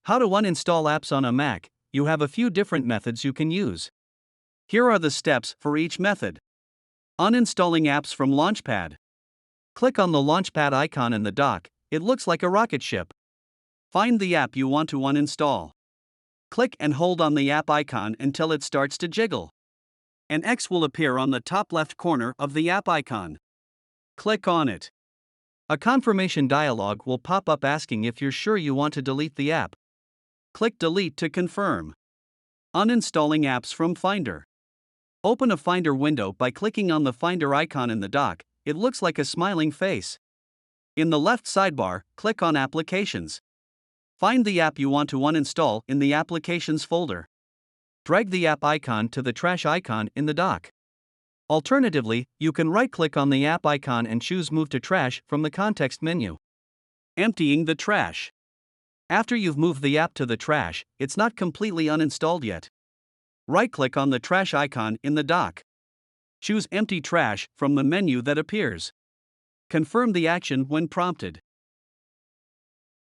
How to uninstall apps on a Mac. You have a few different methods you can use. Here are the steps for each method. Uninstalling apps from Launchpad. Click on the Launchpad icon in the dock, it looks like a rocket ship. Find the app you want to uninstall. Click and hold on the app icon until it starts to jiggle. An X will appear on the top left corner of the app icon. Click on it. A confirmation dialog will pop up asking if you're sure you want to delete the app. Click Delete to confirm. Uninstalling apps from Finder. Open a Finder window by clicking on the Finder icon in the dock, it looks like a smiling face. In the left sidebar, click on Applications. Find the app you want to uninstall in the Applications folder. Drag the app icon to the trash icon in the dock. Alternatively, you can right-click on the app icon and choose Move to Trash from the context menu. Emptying the trash. After you've moved the app to the trash, it's not completely uninstalled yet. Right-click on the trash icon in the dock. Choose Empty Trash from the menu that appears. Confirm the action when prompted.